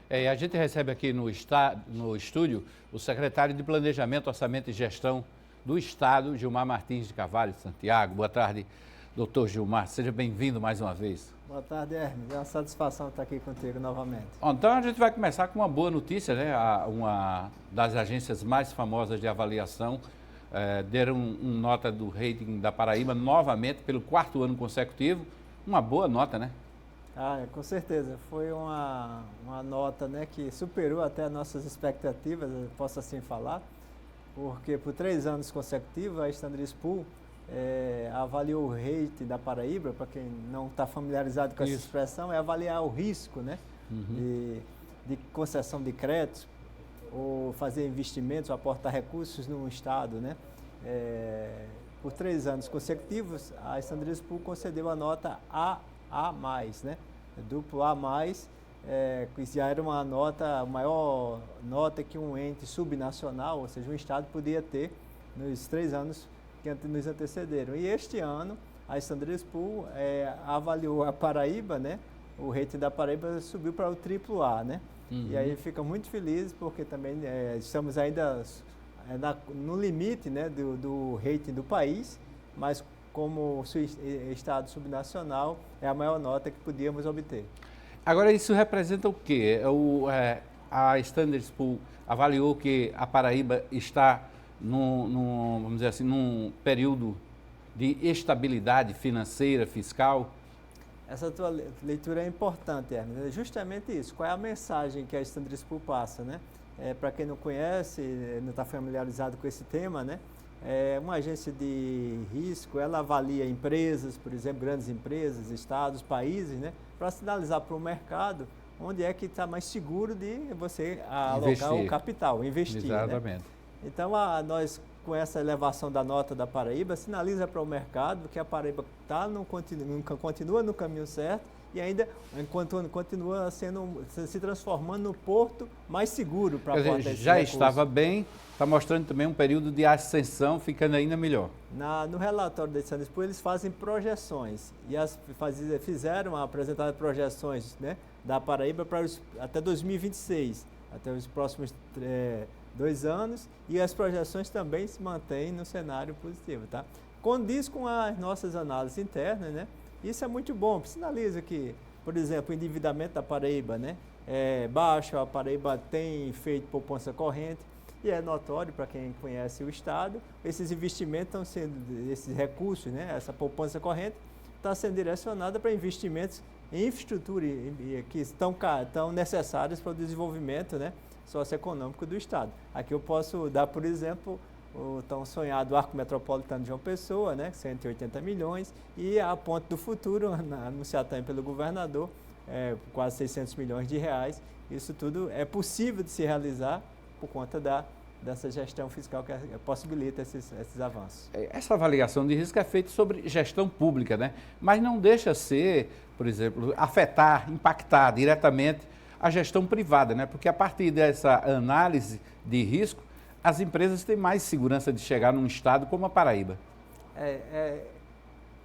E a gente recebe aqui no estúdio o secretário de Planejamento, Orçamento e Gestão do Estado, Gilmar Martins de Carvalho Santiago. Boa tarde, doutor Gilmar. Seja bem-vindo mais uma vez. Boa tarde, Hermes. É uma satisfação estar aqui contigo novamente. Então a gente vai começar com uma boa notícia, né? Uma das agências mais famosas de avaliação deram nota do rating da Paraíba novamente pelo 4º ano consecutivo. Uma boa nota, né? Com certeza. Foi uma nota, né, que superou até as nossas expectativas, eu posso assim falar, porque por 3 anos consecutivos a Standard Poor's avaliou o rating da Paraíba. Para quem não está familiarizado com essa expressão, é avaliar o risco, né, de concessão de créditos, ou fazer investimentos, ou aportar recursos no Estado, né. Por 3 anos consecutivos, a Standard Poor's concedeu a nota A+, né, duplo A+, que já era uma nota, a maior nota que um ente subnacional, ou seja, um Estado, podia ter nos 3 anos que nos antecederam. E este ano, a Standard Poor's avaliou a Paraíba, né, o rating da Paraíba subiu para o AAA, né, e aí fica muito feliz porque também estamos ainda no limite, né, do rating do país, mas como Estado subnacional, é a maior nota que podíamos obter. Agora, isso representa o quê? A Standard Poor's avaliou que a Paraíba está, vamos dizer assim, num período de estabilidade financeira, fiscal? Essa tua leitura é importante, Hermes. É justamente isso. Qual é a mensagem que a Standard Poor's passa, né? Para quem não conhece, não está familiarizado com esse tema, né? Uma agência de risco, ela avalia empresas, por exemplo, grandes empresas, estados, países, né, para sinalizar para o mercado onde é que está mais seguro de você alocar o capital, investir. Exatamente. Né? Então, nós, com essa elevação da nota da Paraíba, sinaliza para o mercado que a Paraíba continua no caminho certo e ainda continua se transformando no porto mais seguro para aportar esse já recurso. Estava bem, está mostrando também um período de ascensão, ficando ainda melhor. No relatório da Standard Poor's, eles fazem projeções e apresentaram projeções, né, da Paraíba até 2026, até os próximos 2 anos, e as projeções também se mantêm no cenário positivo, tá? Condiz com as nossas análises internas, né? Isso é muito bom, sinaliza que, por exemplo, o endividamento da Paraíba, né, é baixo, a Paraíba tem feito poupança corrente, e é notório para quem conhece o Estado, esses investimentos estão sendo, esses recursos, né, essa poupança corrente, está sendo direcionada para investimentos em infraestrutura que estão necessários para o desenvolvimento, né, socioeconômico do Estado. Aqui eu posso dar, por exemplo, o tão sonhado Arco Metropolitano de João Pessoa, né, 180 milhões, e a Ponte do Futuro, anunciada também pelo governador, quase 600 milhões de reais. Isso tudo é possível de se realizar por conta dessa gestão fiscal que possibilita esses avanços. Essa avaliação de risco é feita sobre gestão pública, né? Mas não deixa ser, por exemplo, impactar diretamente a gestão privada, né? Porque a partir dessa análise de risco, as empresas têm mais segurança de chegar num estado como a Paraíba.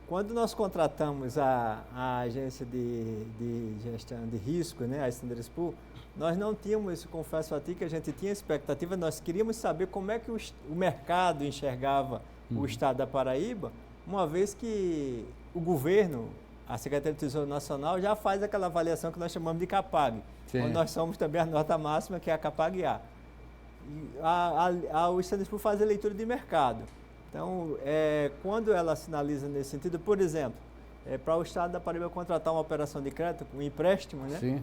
Quando nós contratamos a agência de gestão de risco, né, a Standard Poor's, nós não tínhamos, confesso a ti, que a gente tinha expectativa, nós queríamos saber como é que o mercado enxergava o estado da Paraíba, uma vez que o governo, a Secretaria do Tesouro Nacional, já faz aquela avaliação que nós chamamos de CAPAG, onde nós somos também a nota máxima, que é a CAPAG-A. O Standard Poor's faz a leitura de mercado. Então, quando ela sinaliza nesse sentido, por exemplo, para o Estado da Paraíba contratar uma operação de crédito, um empréstimo, né? Sim.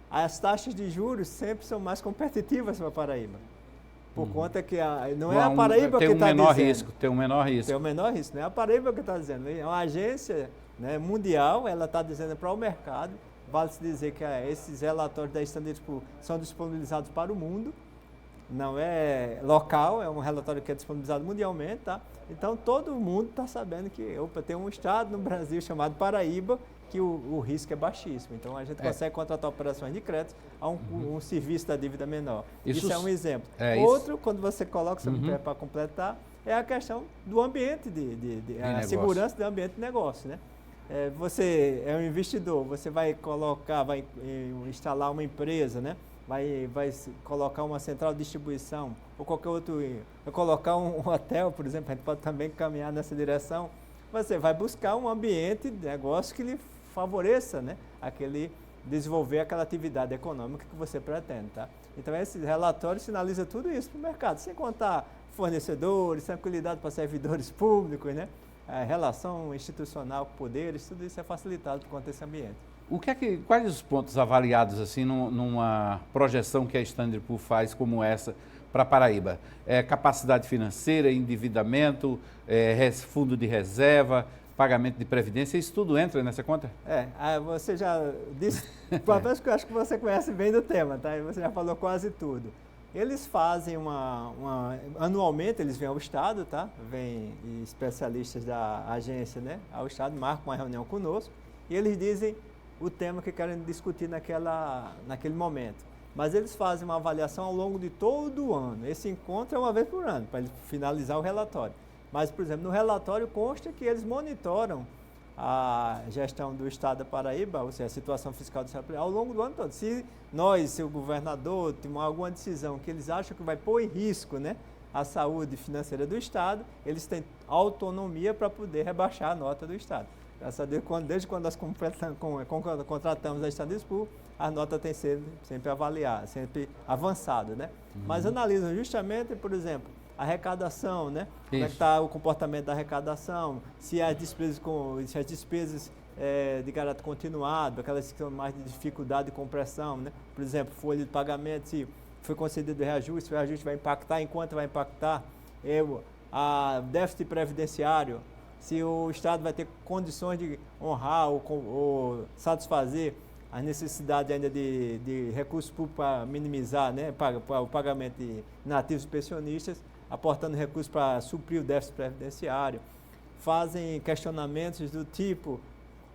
As taxas de juros sempre são mais competitivas para a Paraíba. Por conta que não é a Paraíba que está dizendo. Tem um menor risco. Tem um menor risco, não é a Paraíba que está dizendo. É uma agência, né, mundial, ela está dizendo para o mercado, vale-se dizer que esses relatórios da Standard Poor's são disponibilizados para o mundo, não é local, é um relatório que é disponibilizado mundialmente, tá? Então todo mundo está sabendo que tem um estado no Brasil chamado Paraíba que o risco é baixíssimo. Então a gente consegue contratar operações de crédito a um serviço da dívida menor. Isso é um exemplo. Outro, quando você coloca, para completar, é a questão do ambiente a segurança do ambiente de negócio, né? Você é um investidor, você vai instalar uma empresa, né? vai colocar uma central de distribuição ou qualquer outro, vai colocar um hotel, por exemplo, a gente pode também caminhar nessa direção. Você vai buscar um ambiente de negócio que lhe favoreça, né, desenvolver aquela atividade econômica que você pretende, tá? Então esse relatório sinaliza tudo isso para o mercado, sem contar fornecedores, tranquilidade para servidores públicos, né? A relação institucional com poderes, tudo isso é facilitado por conta desse ambiente. Quais os pontos avaliados assim numa projeção que a Standard & Poor's faz como essa para Paraíba? Capacidade financeira, endividamento, fundo de reserva, pagamento de previdência, isso tudo entra nessa conta? Você já disse, talvez que eu acho que você conhece bem do tema, tá? Você já falou quase tudo. Eles fazem anualmente, eles vêm ao Estado, tá? Vêm especialistas da agência, né, ao Estado, marcam uma reunião conosco e eles dizem o tema que querem discutir naquele momento. Mas eles fazem uma avaliação ao longo de todo o ano. Esse encontro é uma vez por ano, para finalizar o relatório. Mas, por exemplo, no relatório consta que eles monitoram a gestão do Estado da Paraíba, ou seja, a situação fiscal do Estado da Paraíba, ao longo do ano todo. Se o governador, tomar alguma decisão que eles acham que vai pôr em risco, né, a saúde financeira do Estado, eles têm autonomia para poder rebaixar a nota do Estado. Desde quando nós contratamos a Standard & Poor's, a nota tem sido sempre avaliada, sempre avançada, né? Mas analisam justamente, por exemplo, a arrecadação, né? Como é que está o comportamento da arrecadação, se as despesas de caráter continuado, aquelas que são mais de dificuldade de compressão, né? Por exemplo, folha de pagamento, se foi concedido reajuste, se o reajuste vai impactar, em quanto vai impactar, a déficit previdenciário, se o Estado vai ter condições de honrar ou satisfazer as necessidades ainda de recursos públicos para minimizar, né, para o pagamento de inativos pensionistas, aportando recursos para suprir o déficit previdenciário. Fazem questionamentos do tipo,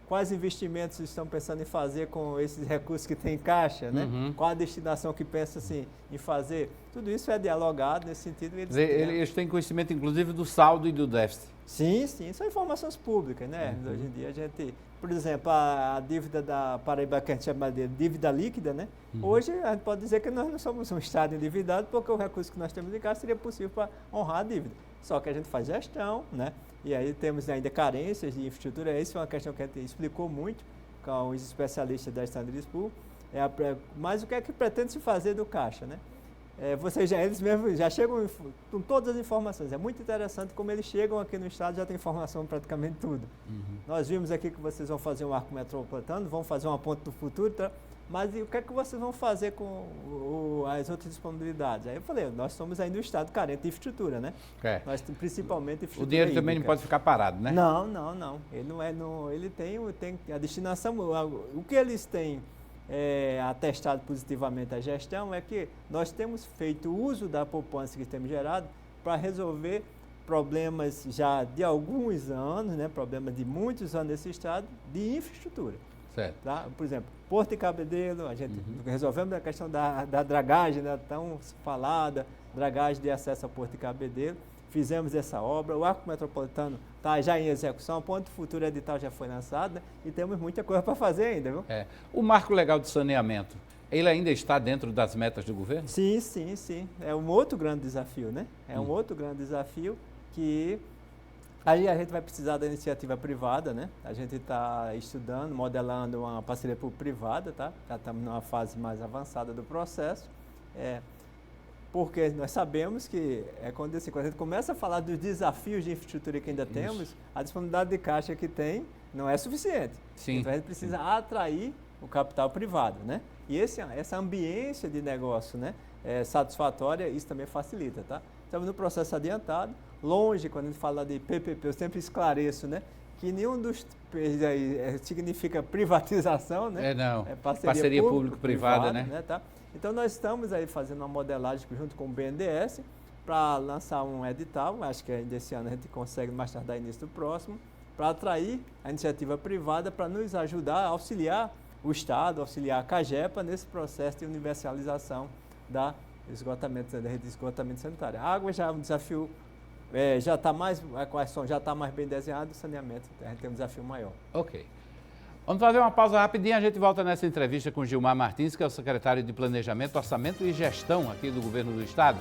quais investimentos estão pensando em fazer com esses recursos que tem em caixa, né? Qual a destinação que pensa assim, em fazer? Tudo isso é dialogado nesse sentido. Eles têm conhecimento, inclusive, do saldo e do déficit. Sim, são informações públicas, né? Hoje em dia a gente, por exemplo, a dívida da Paraíba, que a gente chama de dívida líquida, né? Hoje a gente pode dizer que nós não somos um Estado endividado, porque o recurso que nós temos em casa seria possível para honrar a dívida. Só que a gente faz gestão, né? E aí temos ainda carências de infraestrutura. Essa é uma questão que a gente explicou muito com os especialistas da Standard & Poor's. Mas o que é que pretende se fazer do caixa, né? Eles mesmos já chegam com todas as informações. É muito interessante como eles chegam aqui no Estado, já tem informação praticamente tudo. Nós vimos aqui que vocês vão fazer um arco metropolitano, vão fazer uma ponte do futuro, tá? Mas e o que é que vocês vão fazer com as outras disponibilidades? Aí eu falei, nós somos ainda um Estado carente de infraestrutura, né? Nós, principalmente infraestrutura. O dinheiro hídrica. também não pode ficar parado, né? Não. Ele ele tem a destinação, o que eles têm atestado positivamente a gestão é que nós temos feito uso da poupança que temos gerado para resolver problemas já de alguns anos, né, problemas de muitos anos nesse estado, de infraestrutura. Certo. Tá? Por exemplo, Porto de Cabedelo, a gente resolvemos a questão da dragagem, né, tão falada, dragagem de acesso a Porto de Cabedelo. Fizemos essa obra, o arco metropolitano está já em execução, o ponto futuro edital já foi lançado, né? E temos muita coisa para fazer ainda, viu? O marco legal de saneamento, ele ainda está dentro das metas do governo? Sim. É um outro grande desafio, né? É um outro grande desafio que aí a gente vai precisar da iniciativa privada, né? A gente está estudando, modelando uma parceria público-privada, tá? Já estamos numa fase mais avançada do processo. Porque nós sabemos que quando a gente começa a falar dos desafios de infraestrutura que ainda temos, a disponibilidade de caixa que tem não é suficiente. Sim. Então a gente precisa atrair o capital privado, né? E essa ambiência de negócio, né, satisfatória, isso também facilita, tá? Estamos no processo adiantado, longe, quando a gente fala de PPP, eu sempre esclareço, né, que nenhum dos aí significa privatização, né? Não, parceria público-privada, né? Tá? Então, nós estamos aí fazendo uma modelagem junto com o BNDES para lançar um edital, acho que ainda esse ano a gente consegue mais tardar início do próximo, para atrair a iniciativa privada para nos ajudar a auxiliar o Estado, auxiliar a CAGEPA nesse processo de universalização da rede de esgotamento sanitário. A água já é um desafio, a equação já está mais bem desenhada, o saneamento a gente tem um desafio maior. Ok. Vamos fazer uma pausa rapidinho, a gente volta nessa entrevista com Gilmar Martins, que é o secretário de Planejamento, Orçamento e Gestão aqui do Governo do Estado.